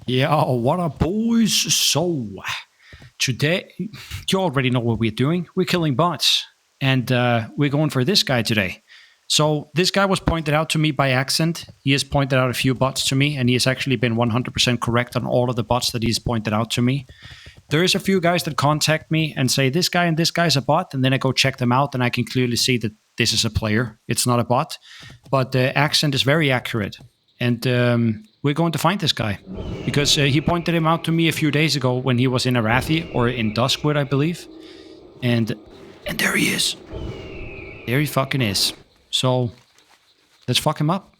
Yeah, what up, boys? So, today, you already know what we're doing. We're killing bots, and we're going for this guy today. So, this guy was pointed out to me by accident. He has pointed out a few bots to me, and he has actually been 100% correct on all of the bots that he's pointed out to me. There is a few guys that contact me and say, this guy and this guy's a bot, and then I go check them out, and I can clearly see that this is a player. It's not a bot. But the accent is very accurate. And we're going to find this guy because he pointed him out to me a few days ago when he was in Arathi or in Duskwood, I believe. And there he is. There he fucking is. So let's fuck him up.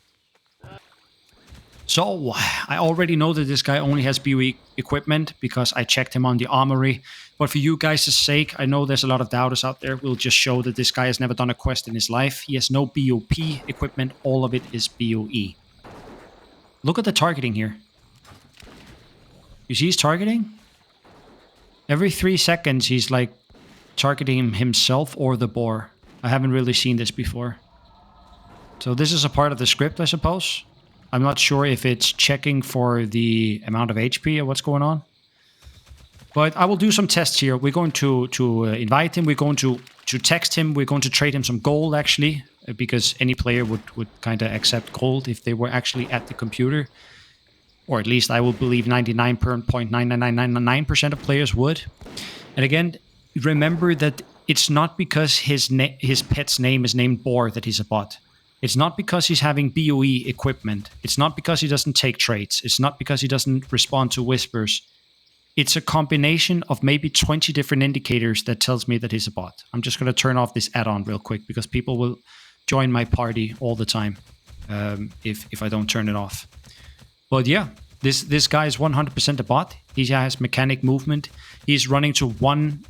So I already know that this guy only has BOE equipment because I checked him on the armory. But for you guys' sake, I know there's a lot of doubters out there. We'll just show that this guy has never done a quest in his life. He has no BOP equipment. All of it is BOE. Look at the targeting here. You see he's targeting? Every 3 seconds he's like targeting himself or the boar. I haven't really seen this before. So this is a part of the script, I suppose. I'm not sure if it's checking for the amount of HP or what's going on. But I will do some tests here. We're going to invite him. We're going to text him. We're going to trade him some gold, actually, because any player would kind of accept gold if they were actually at the computer. Or at least I will believe 99.99999% of players would. And again, remember that it's not because his pet's name is named Boar that he's a bot. It's not because he's having BOE equipment. It's not because he doesn't take traits. It's not because he doesn't respond to whispers. It's a combination of maybe 20 different indicators that tells me that he's a bot. I'm just going to turn off this add-on real quick because people will join my party all the time if I don't turn it off. But yeah, this guy is 100% a bot. He has mechanic movement. He's running to one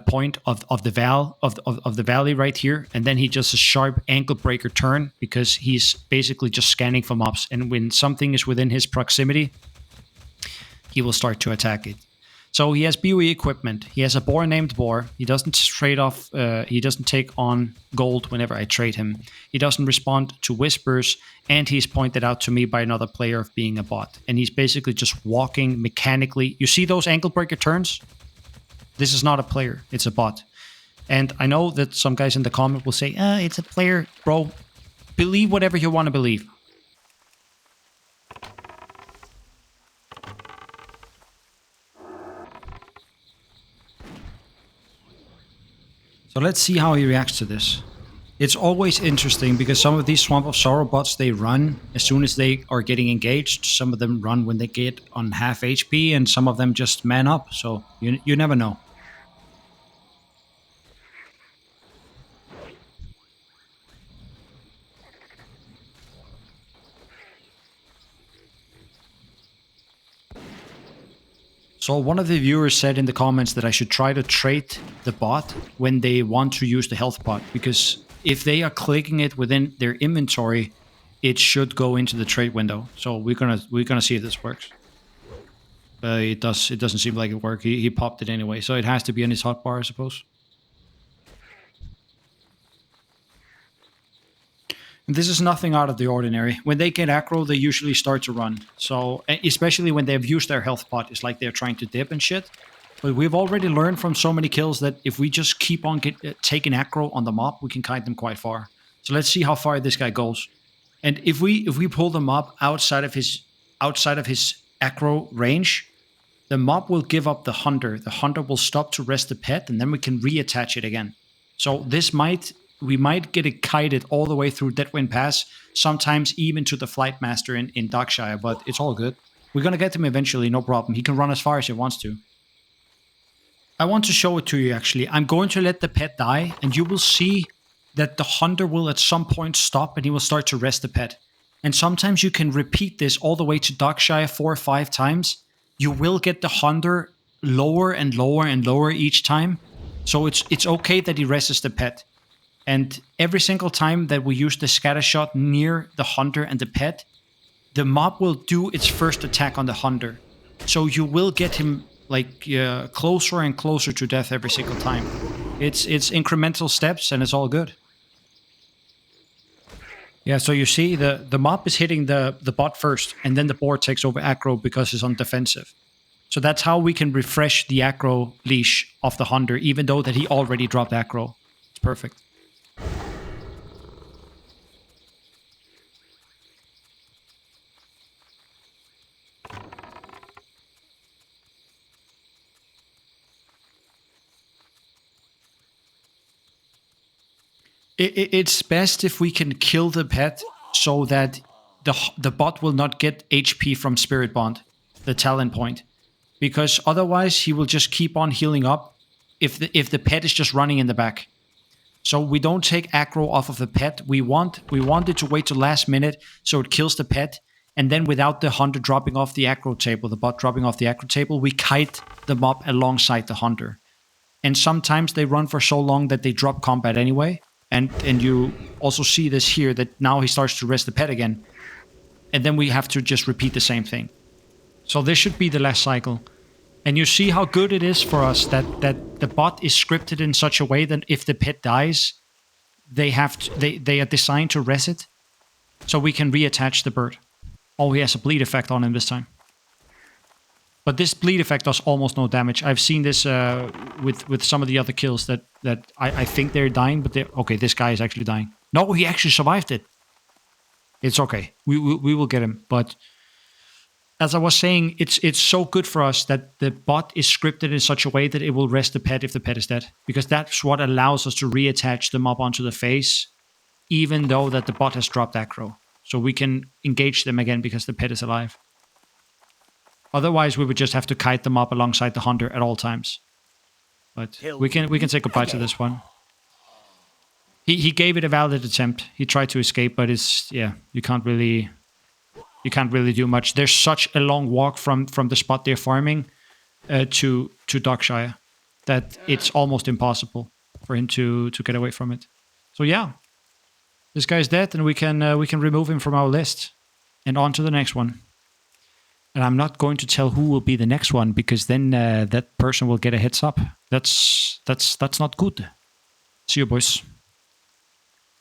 point of the valley right here, and then he does a sharp ankle breaker turn because he's basically just scanning for mobs, and when something is within his proximity, he will start to attack it. So he has BOE equipment. He has a boar named Boar. He doesn't trade off. He doesn't take on gold whenever I trade him. He doesn't respond to whispers, and he's pointed out to me by another player of being a bot. And he's basically just walking mechanically. You see those ankle breaker turns? This is not a player. It's a bot. And I know that some guys in the comment will say, it's a player. Bro, believe whatever you want to believe. So let's see how he reacts to this. It's always interesting because some of these Swamp of Sorrow bots, they run as soon as they are getting engaged. Some of them run when they get on half HP, and some of them just man up. So you never know. So one of the viewers said in the comments that I should try to trade the bot when they want to use the health pot, because if they are clicking it within their inventory, it should go into the trade window. So we're gonna see if this works. It doesn't seem like it worked. He popped it anyway, so it has to be in his hotbar, I suppose. This is nothing out of the ordinary. When they get aggro, they usually start to run. So, especially when they've used their health pot, it's like they're trying to dip and shit. But we've already learned from so many kills that if we just keep on taking aggro on the mob, we can kite them quite far. So let's see how far this guy goes. And if we pull the mob outside of his aggro range, the mob will give up the hunter. The hunter will stop to rest the pet, and then we can reattach it again. So we might get it kited all the way through Deadwind Pass, sometimes even to the Flight Master in Darkshire, but it's all good. We're going to get him eventually, no problem. He can run as far as he wants to. I want to show it to you, actually. I'm going to let the pet die, and you will see that the hunter will at some point stop, and he will start to rest the pet. And sometimes you can repeat this all the way to Darkshire 4 or 5 times. You will get the hunter lower and lower and lower each time. So it's okay that he rests the pet. And every single time that we use the scatter shot near the hunter and the pet, the mob will do its first attack on the hunter. So you will get him like closer and closer to death every single time. It's incremental steps, and it's all good. Yeah, so you see the mob is hitting the bot first, and then the board takes over aggro because it's on defensive. So that's how we can refresh the aggro leash of the hunter, even though that he already dropped aggro. It's perfect. It's best if we can kill the pet so that the bot will not get HP from Spirit Bond, the talent point, because otherwise he will just keep on healing up if the pet is just running in the back. So we don't take aggro off of the pet. We want it to wait till last minute so it kills the pet, and then without the hunter dropping off the aggro table, the bot dropping off the aggro table, we kite the mob alongside the hunter. And sometimes they run for so long that they drop combat anyway. And you also see this here, that now he starts to rest the pet again. And then we have to just repeat the same thing. So this should be the last cycle. And you see how good it is for us that the bot is scripted in such a way that if the pet dies, they are designed to res it, so we can reattach the bird. Oh, he has a bleed effect on him this time. But this bleed effect does almost no damage. I've seen this with some of the other kills that I think they're dying, but okay, this guy is actually dying. No, he actually survived it. It's okay. We will get him. But as I was saying, it's so good for us that the bot is scripted in such a way that it will rest the pet if the pet is dead. Because that's what allows us to reattach them up onto the face, even though that the bot has dropped aggro. So we can engage them again because the pet is alive. Otherwise, we would just have to kite them up alongside the hunter at all times. But we can say goodbye to this one. He gave it a valid attempt. He tried to escape, but you can't really do much. There's such a long walk from the spot they're farming to Darkshire that it's almost impossible for him to get away from it. So yeah, this guy's dead, and we can remove him from our list and on to the next one. And I'm not going to tell who will be the next one, because then that person will get a heads up. That's not good. See you, boys.